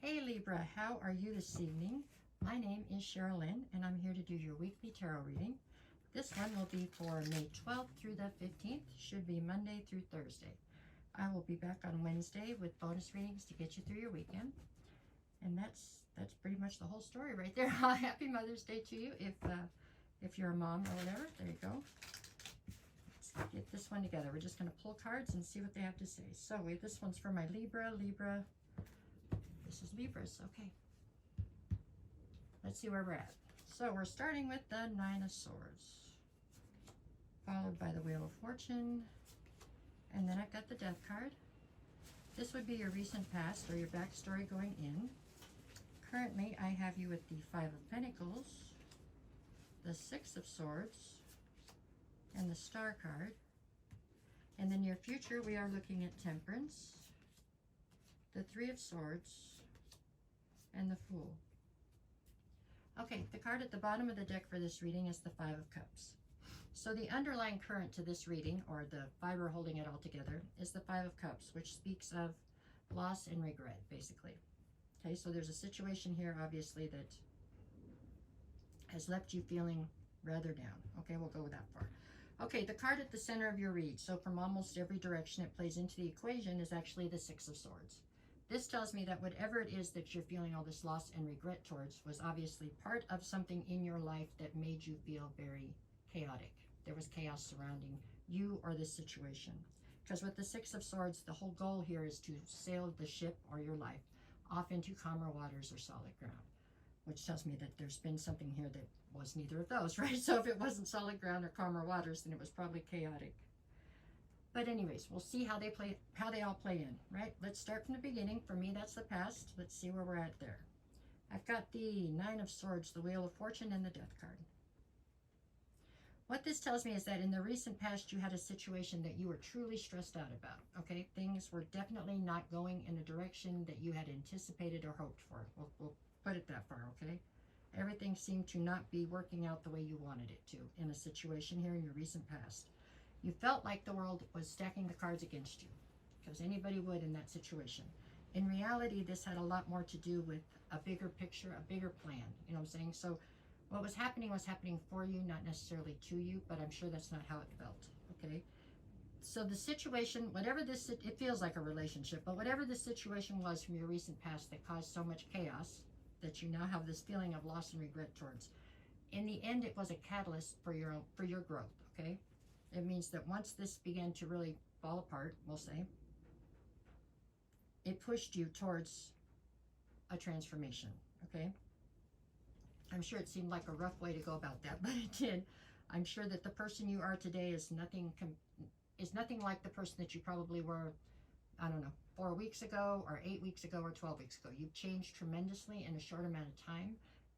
Hey Libra, how are you this evening? My name is Sherilyn and I'm here to do your weekly tarot reading. This one will be for May 12th through the 15th, should be Monday through Thursday. I will be back on Wednesday with bonus readings to get you through your weekend. And that's pretty much the whole story right there. Happy Mother's Day to you if you're a mom or whatever. There you go. Let's get this one together. We're just going to pull cards and see what they have to say. So this one's for my Libra. This is Libras, okay. Let's see where we're at. So we're starting with the Nine of Swords, followed by the Wheel of Fortune, and then I've got the Death card. This would be your recent past or your backstory going in. Currently, I have you with the Five of Pentacles, the Six of Swords, and the Star card. In the near future, we are looking at Temperance, the Three of Swords, and the Fool. Okay, the card at the bottom of the deck for this reading is the Five of Cups. So the underlying current to this reading, or the fiber holding it all together, is the Five of Cups, which speaks of loss and regret, basically. Okay, so there's a situation here, obviously, that has left you feeling rather down. Okay, we'll go with that far. Okay, the card at the center of your read, so from almost every direction it plays into the equation, is actually the Six of Swords. This tells me that whatever it is that you're feeling all this loss and regret towards was obviously part of something in your life that made you feel very chaotic. There was chaos surrounding you or this situation. Because with the Six of Swords, the whole goal here is to sail the ship or your life off into calmer waters or solid ground, which tells me that there's been something here that was neither of those, right? So if it wasn't solid ground or calmer waters, then it was probably chaotic. But anyways, we'll see how they all play in, right? Let's start from the beginning. For me, that's the past. Let's see where we're at there. I've got the Nine of Swords, the Wheel of Fortune, and the Death card. What this tells me is that in the recent past, you had a situation that you were truly stressed out about, okay? Things were definitely not going in a direction that you had anticipated or hoped for. We'll put it that far, okay? Everything seemed to not be working out the way you wanted it to in a situation here in your recent past. You felt like the world was stacking the cards against you, because anybody would in that situation. In reality, this had a lot more to do with a bigger picture, a bigger plan. You know what I'm saying? So what was happening for you, not necessarily to you, but I'm sure that's not how it felt, okay? So the situation, whatever this, it feels like a relationship, but whatever the situation was from your recent past that caused so much chaos that you now have this feeling of loss and regret towards, in the end, it was a catalyst for your growth, okay? It means that once this began to really fall apart, we'll say, it pushed you towards a transformation, okay? I'm sure it seemed like a rough way to go about that, but it did. I'm sure that the person you are today is nothing like the person that you probably were, I don't know, 4 weeks ago or 8 weeks ago or 12 weeks ago. You've changed tremendously in a short amount of time.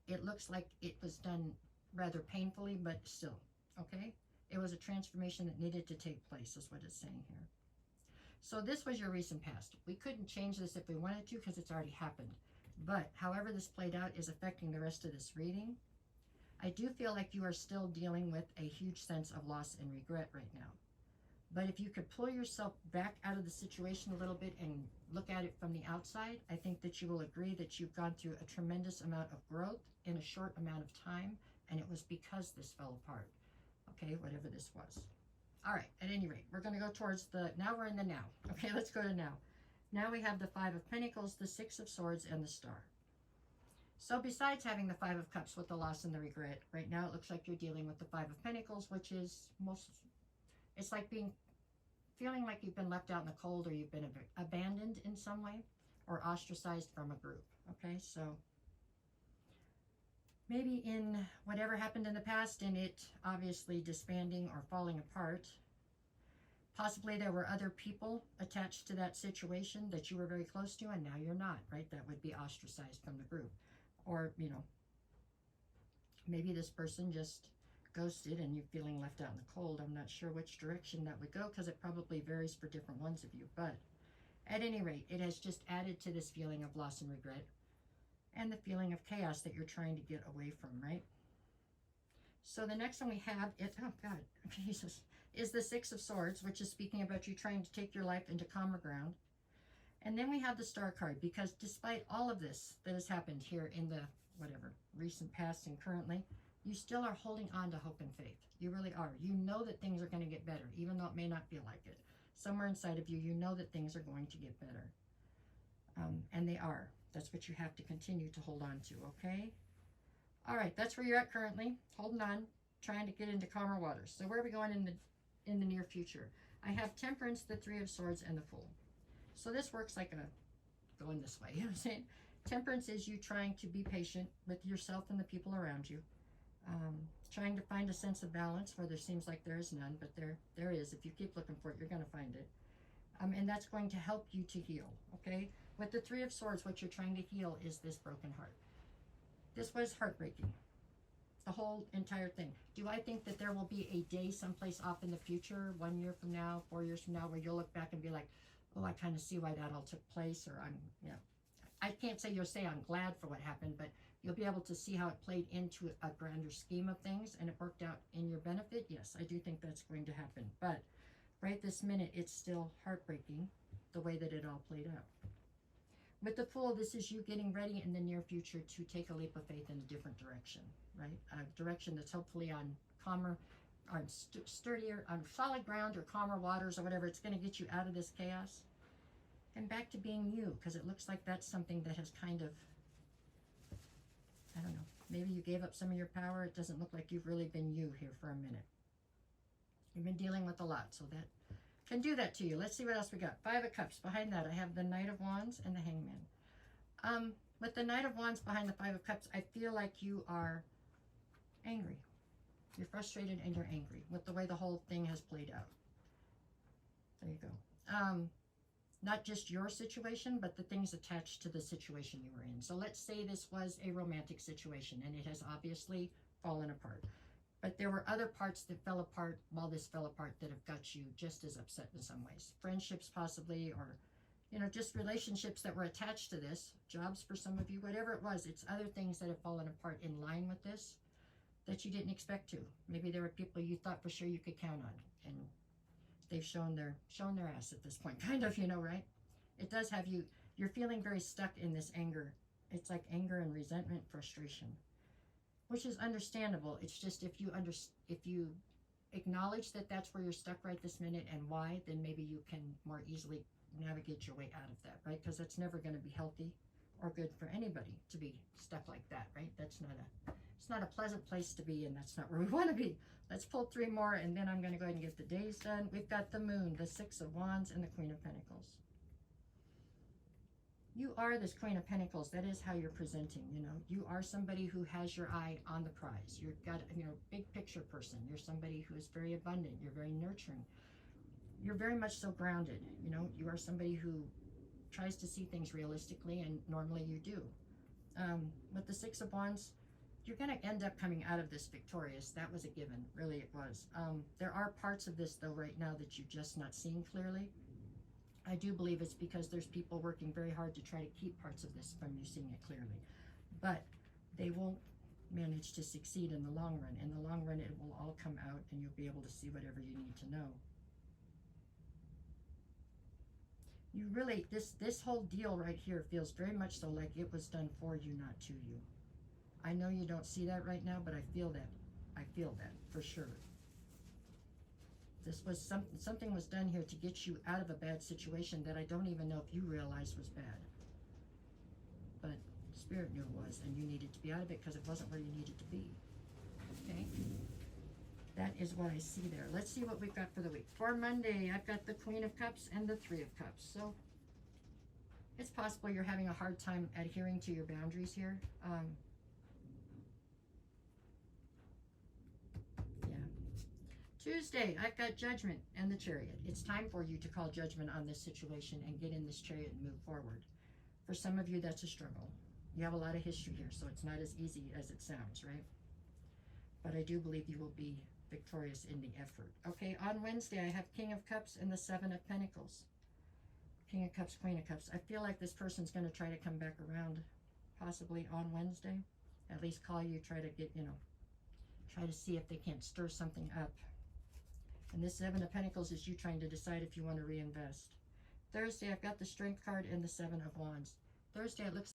It looks like it was done rather painfully, but still, okay? It was a transformation that needed to take place, is what it's saying here. So this was your recent past. We couldn't change this if we wanted to because it's already happened. But however this played out is affecting the rest of this reading. I do feel like you are still dealing with a huge sense of loss and regret right now. But if you could pull yourself back out of the situation a little bit and look at it from the outside, I think that you will agree that you've gone through a tremendous amount of growth in a short amount of time, and it was because this fell apart. Okay, whatever this was. All right, at any rate, we're going to go towards now we're in the now. Okay, let's go to now. Now we have the Five of Pentacles, the Six of Swords, and the Star. So besides having the Five of Cups with the loss and the regret, right now it looks like you're dealing with the Five of Pentacles, which is it's like feeling like you've been left out in the cold, or you've been abandoned in some way, or ostracized from a group. Okay, so maybe in whatever happened in the past, and it obviously disbanding or falling apart, possibly there were other people attached to that situation that you were very close to, and now you're not, right? That would be ostracized from the group. Or, you know, maybe this person just ghosted and you're feeling left out in the cold. I'm not sure which direction that would go because it probably varies for different ones of you. But at any rate, it has just added to this feeling of loss and regret, and the feeling of chaos that you're trying to get away from, right? So the next one we have is, oh God, Jesus, is the Six of Swords, which is speaking about you trying to take your life into calmer ground. And then we have the Star card, because despite all of this that has happened here in the, whatever, recent past and currently, you still are holding on to hope and faith. You really are. You know that things are going to get better, even though it may not feel like it. Somewhere inside of you, you know that things are going to get better. And they are. That's what you have to continue to hold on to, okay? All right, that's where you're at currently, holding on, trying to get into calmer waters. So where are we going in the near future? I have Temperance, the Three of Swords, and the Fool. So this works like a going this way, you know what I'm saying? Temperance is you trying to be patient with yourself and the people around you. Trying to find a sense of balance where there seems like there is none, but there is. If you keep looking for it, you're going to find it. And that's going to help you to heal, okay? With the Three of Swords, what you're trying to heal is this broken heart. This was heartbreaking, the whole entire thing. Do I think that there will be a day someplace off in the future, 1 year from now, 4 years from now, where you'll look back and be like, oh, I kind of see why that all took place, or I can't say you'll say I'm glad for what happened, but you'll be able to see how it played into a grander scheme of things and it worked out in your benefit. Yes, I do think that's going to happen. But right this minute, it's still heartbreaking the way that it all played out. With the Fool, this is you getting ready in the near future to take a leap of faith in a different direction, right? A direction that's hopefully on calmer, on sturdier, on solid ground or calmer waters or whatever. It's going to get you out of this chaos and back to being you, because it looks like that's something that has kind of, I don't know, maybe you gave up some of your power. It doesn't look like you've really been you here for a minute. You've been dealing with a lot, so that can do that to you. Let's see what else we got. Five of Cups. Behind that, I have the Knight of Wands and the Hangman. With the Knight of Wands behind the Five of Cups, I feel like you are angry. You're frustrated and you're angry with the way the whole thing has played out. There you go. Not just your situation, but the things attached to the situation you were in. So let's say this was a romantic situation and it has obviously fallen apart. But there were other parts that fell apart while this fell apart that have got you just as upset in some ways. Friendships possibly, or, just relationships that were attached to this. Jobs for some of you, whatever it was. It's other things that have fallen apart in line with this that you didn't expect to. Maybe there were people you thought for sure you could count on. And they've shown their ass at this point, kind of, right? It does have you, you're feeling very stuck in this anger. It's like anger and resentment, frustration, which is understandable. It's just if you acknowledge that that's where you're stuck right this minute and why, then maybe you can more easily navigate your way out of that, right? Because it's never going to be healthy or good for anybody to be stuck like that, right? It's not a pleasant place to be, and that's not where we want to be. Let's pull three more, and then I'm going to go ahead and get the days done. We've got the Moon, the Six of Wands, and the Queen of Pentacles. You are this Queen of Pentacles. That is how you're presenting, You are somebody who has your eye on the prize. You've got, big picture person. You're somebody who is very abundant. You're very nurturing. You're very much so grounded, You are somebody who tries to see things realistically, and normally you do. With the Six of Wands, you're going to end up coming out of this victorious. That was a given. Really, it was. There are parts of this, though, right now that you're just not seeing clearly. I do believe it's because there's people working very hard to try to keep parts of this from you seeing it clearly. But they won't manage to succeed in the long run. In the long run, it will all come out, and you'll be able to see whatever you need to know. You really, this whole deal right here feels very much so like it was done for you, not to you. I know you don't see that right now, but I feel that. I feel that for sure. This was something was done here to get you out of a bad situation that I don't even know if you realized was bad. But Spirit knew it was, and you needed to be out of it because it wasn't where you needed to be. Okay? That is what I see there. Let's see what we've got for the week. For Monday, I've got the Queen of Cups and the Three of Cups. So it's possible you're having a hard time adhering to your boundaries here. Tuesday, I've got Judgment and the Chariot. It's time for you to call judgment on this situation and get in this chariot and move forward. For some of you, that's a struggle. You have a lot of history here, so it's not as easy as it sounds, right? But I do believe you will be victorious in the effort. Okay, on Wednesday, I have King of Cups and the Seven of Pentacles. King of Cups, Queen of Cups. I feel like this person's going to try to come back around possibly on Wednesday. At least call you, try to get, try to see if they can't stir something up. And this Seven of Pentacles is you trying to decide if you want to reinvest. Thursday, I've got the Strength card and the Seven of Wands. Thursday, it looks